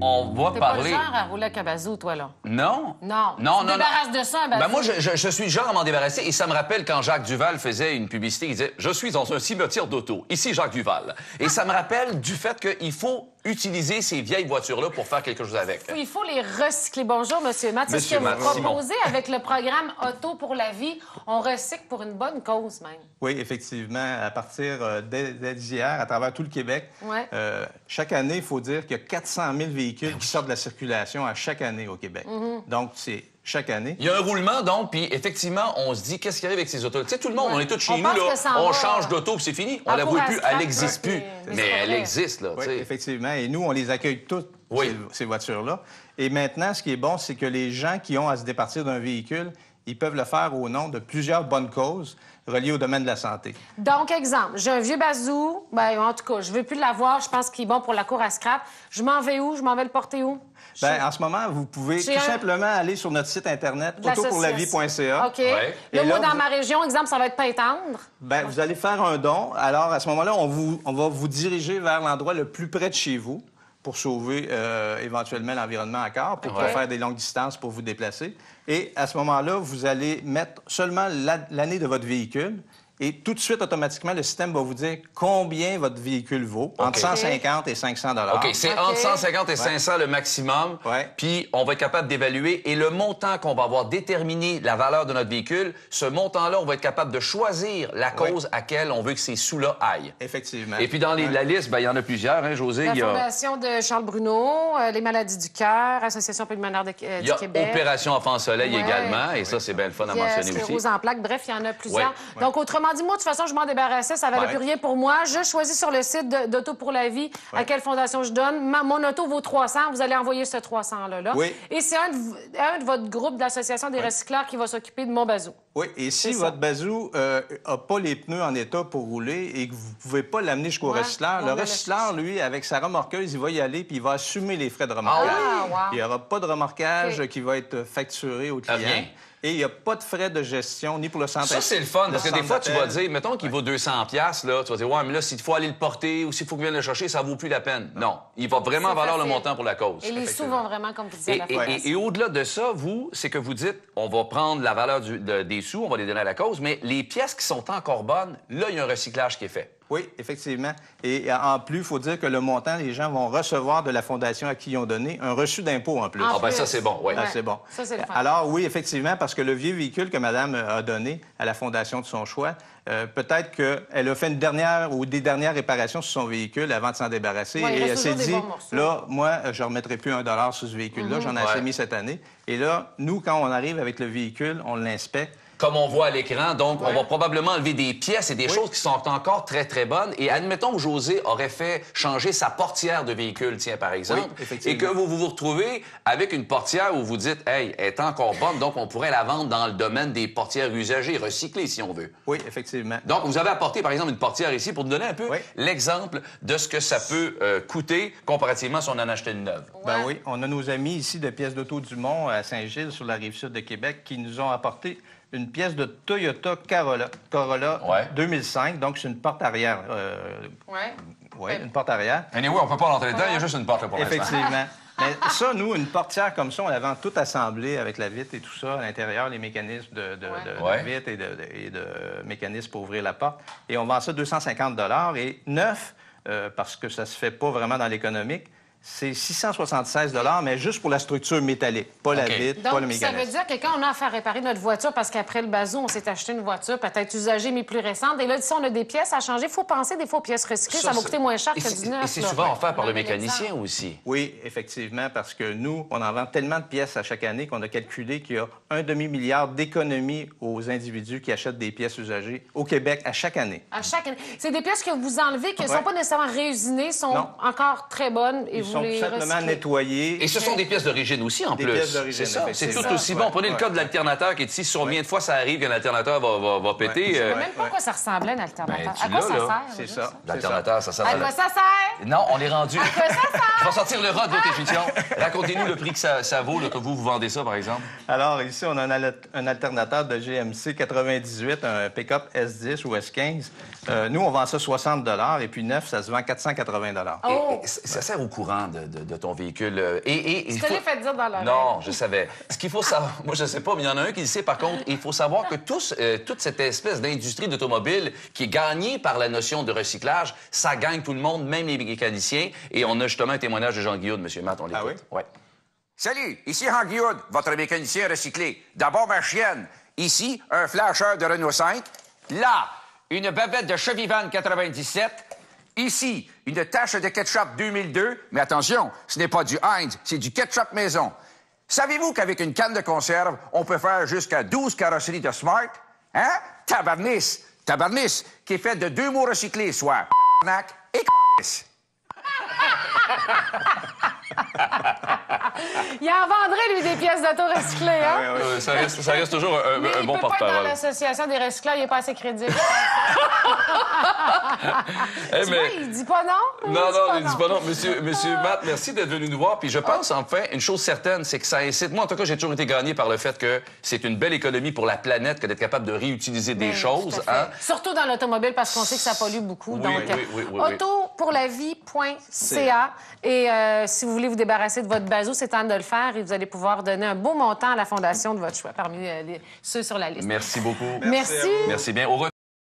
On va T'es pas le parler... genre à rouler avec un bazou, toi, là? Non? Non. Non, Tu te débarrasses de ça, un bazou? Ben moi, je suis le genre à m'en débarrasser. Et ça me rappelle quand Jacques Duval faisait une publicité, il disait « Je suis dans un cimetière d'auto. Ici, Jacques Duval. » Et ça me rappelle du fait qu'il faut utiliser ces vieilles voitures-là pour faire quelque chose avec. Il faut les recycler. Bonjour, Monsieur Matt. C'est ce que vous proposez avec le programme Auto pour la vie. On recycle pour une bonne cause, même. Oui, effectivement. À partir d'hier, à travers tout le Québec, Ouais. chaque année, il faut dire qu'il y a 400 000 véhicules qui sortent de la circulation à chaque année au Québec. Donc, c'est chaque année. Il y a un roulement, donc, puis effectivement, on se dit, qu'est-ce qui arrive avec ces autos? Tu sais, tout le monde, on est tous chez On nous, pense là, que ça on va. change d'auto, puis c'est fini. On Ah, la pour voit la plus, scrap, elle n'existe mais plus. c'est Mais pas elle vrai. existe, là, Oui, tu sais. effectivement. Et nous, on les accueille toutes, Oui. ces voitures-là. Et maintenant, ce qui est bon, c'est que les gens qui ont à se départir d'un véhicule, ils peuvent le faire au nom de plusieurs bonnes causes reliées au domaine de la santé. Donc, exemple, j'ai un vieux bazou. Ben, en tout cas, je veux plus l'avoir. Je pense qu'il est bon pour la cour à scrap. Je m'en vais où? Je m'en vais le porter où? Bien, en ce moment, vous pouvez J'ai tout un- simplement aller sur notre site Internet, De l'association. autopourlavie.ca. OK. Ouais. Là, Et moi, là, dans vous- ma région, exemple, ça va être Pintendre. Bien, vous allez faire un don. Alors, à ce moment-là, on va vous diriger vers l'endroit le plus près de chez vous pour sauver éventuellement l'environnement encore, pour pas Ouais. faire des longues distances pour vous déplacer. Et à ce moment-là, vous allez mettre seulement l'année de votre véhicule. Et tout de suite, automatiquement, le système va vous dire combien votre véhicule vaut, entre 150 et 500 OK, c'est OK. entre 150 et 500 le maximum. Ouais. Puis on va être capable d'évaluer. Et le montant qu'on va avoir déterminé la valeur de notre véhicule, ce montant-là, on va être capable de choisir la cause à laquelle on veut que ces sous-là aillent. Effectivement. Et puis dans la liste, ben, il y en a plusieurs, hein, José. La Il y a, Fondation de Charles Bruno, les maladies du cœur, Association pulmonaire il y du a Québec. Opération Enfant Soleil Ouais. également. Et ça, c'est bien le fun à Il y a mentionner aussi. sclérose en plaques. Bref, il y en a plusieurs. Ouais. Donc, autrement dit, moi, de toute façon, je m'en débarrassais. Ça valait Ouais. plus rien pour moi. Je choisis sur le site d'Auto pour la vie à quelle fondation je donne. Mon auto vaut 300. Vous allez envoyer ce 300-là. Oui. Et c'est un de votre groupe de l'Association des recycleurs qui va s'occuper de mon bazou. Oui, et si C'est votre bazou n'a pas les pneus en état pour rouler et que vous ne pouvez pas l'amener jusqu'au Ouais, recycleur, on le va recycleur, lui, avec sa remorqueuse, il va y aller puis il va assumer les frais de remorquage. Ah, wow. Il n'y aura pas de remorquage OK. qui va être facturé au client. Rien. Et il n'y a pas de frais de gestion ni pour le centre. Ça, c'est le fun, parce que des centre fois, tu vas d'appel. dire, mettons qu'il vaut 200 $, là, tu vas dire, ouais, mais là, s'il faut aller le porter ou s'il faut qu'il vienne le chercher, ça vaut plus la peine. Non, il va vraiment C'est valoir le facile. montant pour la cause. Et les sous vont vraiment, comme vous disiez, Et, à la et- fondation. et au-delà de ça, vous, c'est que vous dites, on va prendre la valeur des sous, on va les donner à la cause, mais les pièces qui sont encore bonnes, là, il y a un recyclage qui est fait. Oui, effectivement. Et en plus, il faut dire que le montant, les gens vont recevoir de la fondation à qui ils ont donné un reçu d'impôt en plus. En Ah, ben plus. ça, c'est bon, oui. Ah, c'est bon. Ça, c'est le fun. Alors, oui, effectivement, parce que le vieux véhicule que Madame a donné à la fondation de son choix, peut-être qu'elle a fait une dernière ou des dernières réparations sur son véhicule avant de s'en débarrasser. Ouais, il et reste elle s'est toujours des dit, bons morceaux. là, moi, je ne remettrai plus $1 sur ce véhicule-là. J'en ai assez Ouais. mis cette année. Et là, nous, quand on arrive avec le véhicule, on l'inspecte. Comme on voit à l'écran, donc, on va probablement enlever des pièces et des choses qui sont encore très, très bonnes. Et admettons que José aurait fait changer sa portière de véhicule, tiens, par exemple. Oui, effectivement. Et que vous retrouvez avec une portière où vous dites, hey, elle est encore bonne, donc on pourrait la vendre dans le domaine des portières usagées, recyclées, si on veut. Oui, effectivement. Donc, vous avez apporté, par exemple, une portière ici pour nous donner un peu Oui. l'exemple de ce que ça peut coûter comparativement si on en achetait une neuve. Ben Ouais. oui, on a nos amis ici de pièces d'auto Dumont à Saint-Gilles, sur la rive sud de Québec, qui nous ont apporté une pièce de Toyota Corolla Ouais. 2005. Donc, c'est une porte arrière. Ouais. Oui, une porte arrière. Anyway, on peut pas rentrer dedans, il y a juste une porte là pour Effectivement. Mais ça, nous, une portière comme ça, on l'avait tout assemblé avec la vitre et tout ça, à l'intérieur, les mécanismes de Ouais. vitre et de mécanismes pour ouvrir la porte. Et on vend ça 250 $. Et neuf, parce que ça se fait pas vraiment dans l'économique, c'est 676 $, mais juste pour la structure métallique, pas la OK. vitre, pas le Donc, ça mécanisme. veut dire que quand on a à faire réparer notre voiture, parce qu'après le bazou, on s'est acheté une voiture peut-être usagée, mais plus récente, et là, si on a des pièces à changer, il faut penser des fois aux pièces recyclées. Ça va coûter moins cher que du neuf. Et c'est là. souvent offert par On le a l'exemple. mécanicien aussi. Oui, effectivement, parce que nous, on en vend tellement de pièces à chaque année qu'on a calculé qu'il y a un demi-milliard d'économies aux individus qui achètent des pièces usagées au Québec à chaque année. À chaque année. C'est des pièces que vous enlevez, qui ne sont Ouais. pas nécessairement réusinées, sont Non. encore très bonnes, et Ils vous sont les tout simplement recyclez. nettoyés. Et ce sont des pièces d'origine aussi, en Des plus. pièces d'origine, C'est ça. C'est effectivement. tout aussi bon. Prenez le Ouais, cas de ouais. l'alternateur qui est ici. Sur combien de fois ça arrive qu'un alternateur va péter? Je sais même pas à quoi ça ressemblait, un alternateur. Ben, tu à quoi l'as, ça là. sert? C'est juste? ça. L'alternateur, ça sert À à quoi ça sert? Non, on est rendu. À quoi ça sert? Je vais sortir le rat de votre émission. Racontez-nous le prix que ça vaut, là, que vous vendez ça, par exemple. Alors, ici, on a un alternateur de GMC 98, un pick-up S10 ou S15. Nous, on vend ça 60 et puis neuf, ça se vend 480 Oh! Et ça sert au courant de ton véhicule. Il Je te l'ai fait dire dans l'oreille. Non, je savais. Ce qu'il faut savoir, moi je sais pas, mais il y en a un qui le sait par contre. Il faut savoir que toute cette espèce d'industrie d'automobile qui est gagnée par la notion de recyclage, ça gagne tout le monde, même les mécaniciens. Et on a justement un témoignage de Jean Guillaume, M. Matt, on l'écoute. Ah oui? Ouais. Salut, ici Hank Guillaume, votre mécanicien recyclé. D'abord ma chienne. Ici, un flasheur de Renault 5. Là, une bavette de Chevivan 97. Ici, une tache de ketchup 2002. Mais attention, ce n'est pas du Heinz, c'est du ketchup maison. Savez-vous qu'avec une canne de conserve, on peut faire jusqu'à 12 carrosseries de Smart? Hein? Tabarnis! Tabarnis, qui est fait de 2 mots recyclés, soit et c***. Il en vendrait, lui, des pièces d'auto recyclées, hein? Ça reste toujours Mais un il bon peut pas être dans porte-parole. l'association des recycleurs, il n'est pas assez crédible. Eh, Tu vois, il dit pas non? Non, il dit pas non. Monsieur Matt, merci d'être venu nous voir. Puis je pense, enfin, une chose certaine, c'est que ça incite... Moi, en tout cas, j'ai toujours été gagné par le fait que c'est une belle économie pour la planète que d'être capable de réutiliser des Ben, choses. tout à fait. Hein? Surtout dans l'automobile, parce qu'on sait que ça pollue beaucoup. Oui, Donc, oui. autopourlavie.ca. Et si vous voulez vous débarrasser de votre bazou, c'est temps de le faire et vous allez pouvoir donner un beau montant à la fondation de votre choix parmi ceux sur la liste. Merci beaucoup. Merci. Merci bien. Au